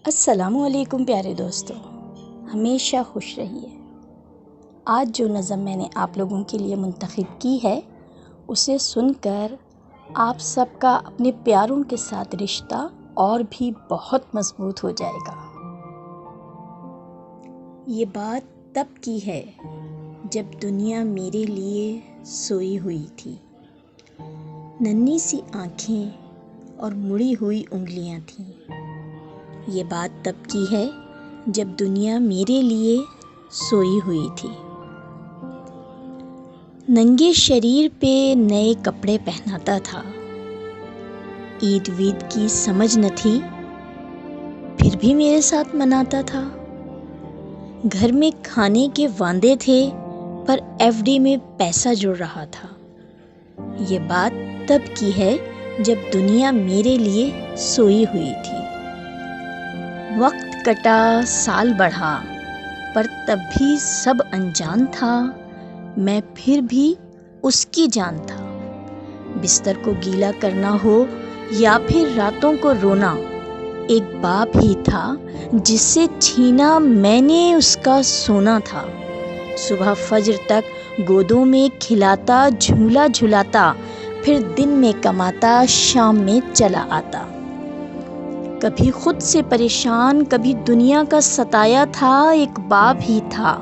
السلام علیکم پیارے دوستو، ہمیشہ خوش رہیے۔ آج جو نظم میں نے آپ لوگوں کے لیے منتخب کی ہے اسے سن کر آپ سب کا اپنے پیاروں کے ساتھ رشتہ اور بھی بہت مضبوط ہو جائے گا۔ یہ بات تب کی ہے جب دنیا میرے لیے سوئی ہوئی تھی، ننھی سی آنکھیں اور مڑی ہوئی انگلیاں تھیں۔ یہ بات تب کی ہے جب دنیا میرے لیے سوئی ہوئی تھی، ننگے شریر پہ نئے کپڑے پہناتا تھا۔ عید وید کی سمجھ نہ تھی پھر بھی میرے ساتھ مناتا تھا۔ گھر میں کھانے کے واندے تھے پر ایف ڈی میں پیسہ جڑ رہا تھا۔ یہ بات تب کی ہے جب دنیا میرے لیے سوئی ہوئی تھی۔ وقت کٹا، سال بڑھا، پر تب بھی سب انجان تھا، میں پھر بھی اس کی جان تھا۔ بستر کو گیلا کرنا ہو یا پھر راتوں کو رونا، ایک باپ ہی تھا جس سے چھینا میں نے اس کا سونا تھا۔ صبح فجر تک گودوں میں کھلاتا، جھولا جھلاتا، پھر دن میں کماتا، شام میں چلا آتا۔ کبھی خود سے پریشان، کبھی دنیا کا ستایا تھا، ایک باپ ہی تھا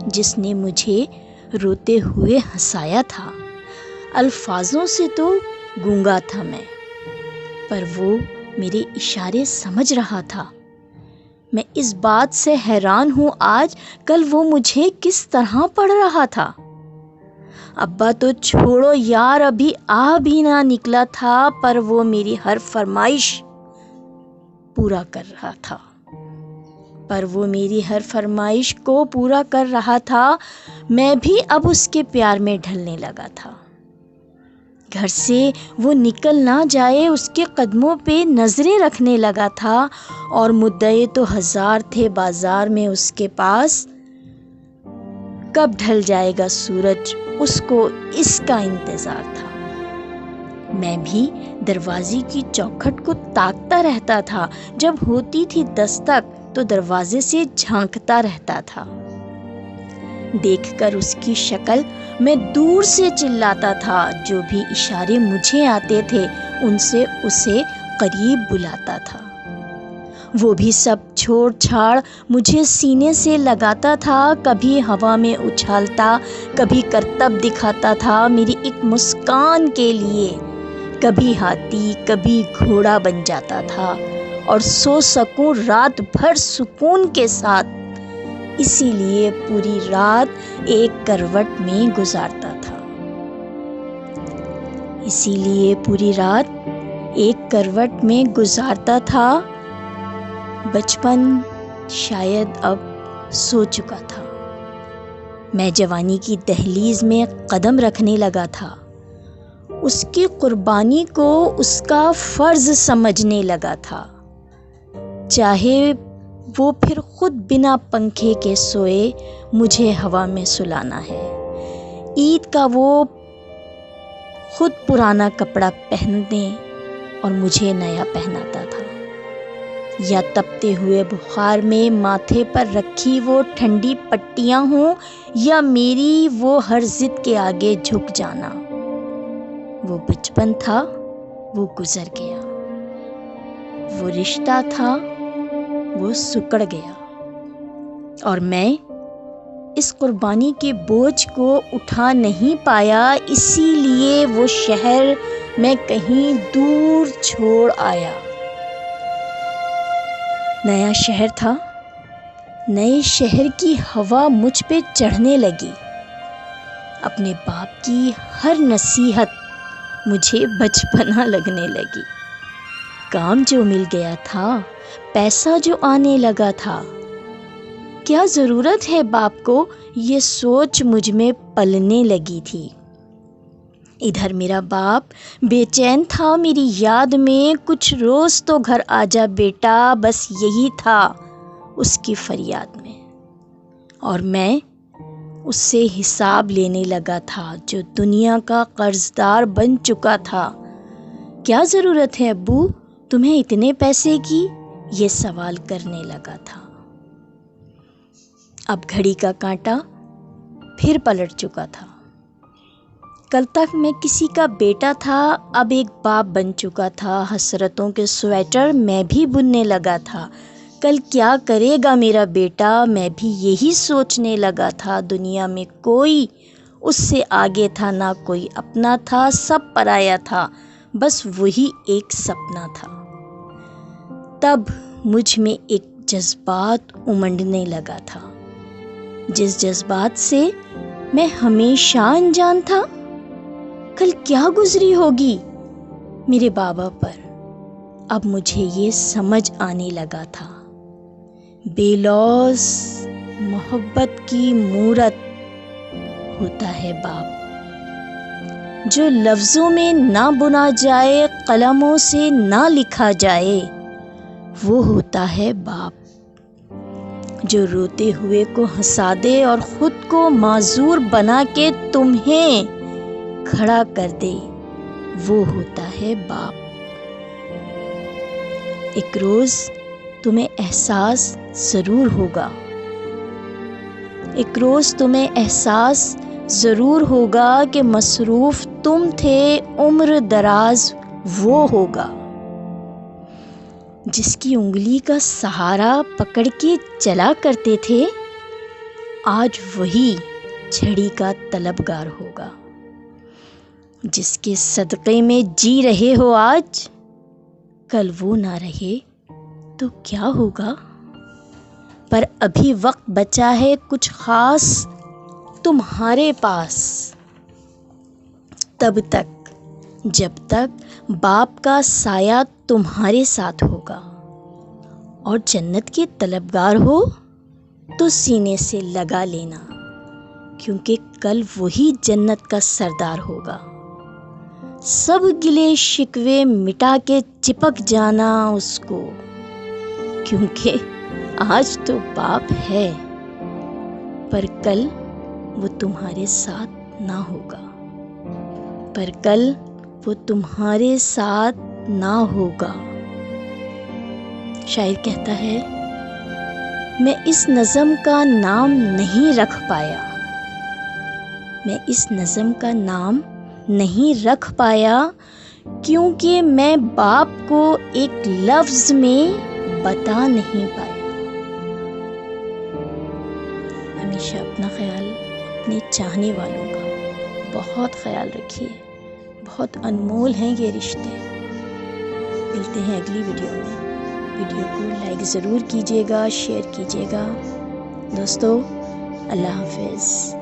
جس نے مجھے روتے ہوئے ہنسایا تھا۔ الفاظوں سے تو گونگا تھا میں، پر وہ میرے اشارے سمجھ رہا تھا۔ میں اس بات سے حیران ہوں آج، کل وہ مجھے کس طرح پڑھ رہا تھا۔ ابا تو چھوڑو یار، ابھی آ بھی نہ نکلا تھا، پر وہ میری ہر فرمائش پورا کر رہا تھا۔ میں بھی اب اس کے پیار میں ڈھلنے لگا تھا۔ گھر سے وہ نکل نہ جائے اس کے قدموں پہ نظریں رکھنے لگا تھا، اور مدعے تو ہزار تھے بازار میں اس کے پاس۔ کب ڈھل جائے گا سورج، اس کو اس کا انتظار تھا۔ میں بھی دروازے کی چوکھٹ کو تاکتا رہتا تھا، جب ہوتی تھی دستک تو دروازے سے جھانکتا رہتا تھا۔ دیکھ کر اس کی شکل میں دور سے چلاتا تھا، جو بھی اشارے مجھے آتے تھے ان سے اسے قریب بلاتا تھا۔ وہ بھی سب چھوڑ چھاڑ مجھے سینے سے لگاتا تھا، کبھی ہوا میں اچھالتا، کبھی کرتب دکھاتا تھا میری ایک مسکان کے لیے۔ کبھی ہاتھی، کبھی گھوڑا بن جاتا تھا، اور سو سکوں رات بھر سکون کے ساتھ، اسی لیے پوری رات ایک کروٹ میں گزارتا تھا۔ بچپن شاید اب سو چکا تھا۔ میں جوانی کی دہلیز میں قدم رکھنے لگا تھا، اس کی قربانی کو اس کا فرض سمجھنے لگا تھا، چاہے وہ پھر خود بنا پنکھے کے سوئے مجھے ہوا میں سلانا ہے۔ عید کا وہ خود پرانا کپڑا پہننے اور مجھے نیا پہناتا تھا، یا تپتے ہوئے بخار میں ماتھے پر رکھی وہ ٹھنڈی پٹیاں ہوں، یا میری وہ ہر ضد کے آگے جھک جانا۔ وہ بچپن تھا، وہ گزر گیا، وہ رشتہ تھا، وہ سکڑ گیا، اور میں اس قربانی کے بوجھ کو اٹھا نہیں پایا، اسی لیے وہ شہر میں کہیں دور چھوڑ آیا۔ نیا شہر تھا، نئے شہر کی ہوا مجھ پہ چڑھنے لگی۔ اپنے باپ کی ہر نصیحت مجھے بچپنا لگنے لگی۔ کام جو مل گیا تھا، پیسہ جو آنے لگا تھا، کیا ضرورت ہے باپ کو، یہ سوچ مجھ میں پلنے لگی تھی۔ ادھر میرا باپ بے چین تھا میری یاد میں، کچھ روز تو گھر آجا بیٹا، بس یہی تھا اس کی فریاد میں۔ اور میں اس سے حساب لینے لگا تھا جو دنیا کا قرض دار بن چکا تھا۔ کیا ضرورت ہے ابو تمہیں اتنے پیسے کی، یہ سوال کرنے لگا تھا۔ اب گھڑی کا کانٹا پھر پلٹ چکا تھا۔ کل تک میں کسی کا بیٹا تھا، اب ایک باپ بن چکا تھا۔ حسرتوں کے سویٹر میں بھی بننے لگا تھا۔ کل کیا کرے گا میرا بیٹا، میں بھی یہی سوچنے لگا تھا۔ دنیا میں کوئی اس سے آگے تھا نہ کوئی اپنا تھا، سب پرایا تھا، بس وہی ایک سپنا تھا۔ تب مجھ میں ایک جذبات امنڈنے لگا تھا، جس جذبات سے میں ہمیشہ انجان تھا۔ کل کیا گزری ہوگی میرے بابا پر، اب مجھے یہ سمجھ آنے لگا تھا۔ بے لوث محبت کی مورت ہوتا ہے باپ، جو لفظوں میں نہ بنا جائے، قلموں سے نہ لکھا جائے، وہ ہوتا ہے باپ۔ جو روتے ہوئے کو ہنسا دے اور خود کو معذور بنا کے تمہیں کھڑا کر دے، وہ ہوتا ہے باپ۔ ایک روز تمہیں احساس ضرور ہوگا، ایک روز تمہیں احساس ضرور ہوگا کہ مصروف تم تھے، عمر دراز وہ ہوگا جس کی انگلی کا سہارا پکڑ کے چلا کرتے تھے، آج وہی چھڑی کا طلبگار ہوگا۔ جس کے صدقے میں جی رہے ہو آج، کل وہ نہ رہے تو کیا ہوگا؟ پر ابھی وقت بچا ہے کچھ خاص تمہارے پاس، تب تک جب تک باپ کا سایہ تمہارے ساتھ ہوگا۔ اور جنت کے طلبگار ہو تو سینے سے لگا لینا، کیونکہ کل وہی جنت کا سردار ہوگا۔ سب گلے شکوے مٹا کے چپک جانا اس کو، کیونکہ آج تو باپ ہے، پر کل وہ تمہارے ساتھ نہ ہوگا، پر کل وہ تمہارے ساتھ نہ ہوگا۔ شاعر کہتا ہے، میں اس نظم کا نام نہیں رکھ پایا، میں اس نظم کا نام نہیں رکھ پایا، کیونکہ میں باپ کو ایک لفظ میں بتا نہیں پایا۔ ہمیشہ اپنا خیال، اپنے چاہنے والوں کا بہت خیال رکھیے، بہت انمول ہیں یہ رشتے۔ ملتے ہیں اگلی ویڈیو میں۔ ویڈیو کو لائک ضرور کیجیے گا، شیئر کیجیے گا۔ دوستو، اللہ حافظ۔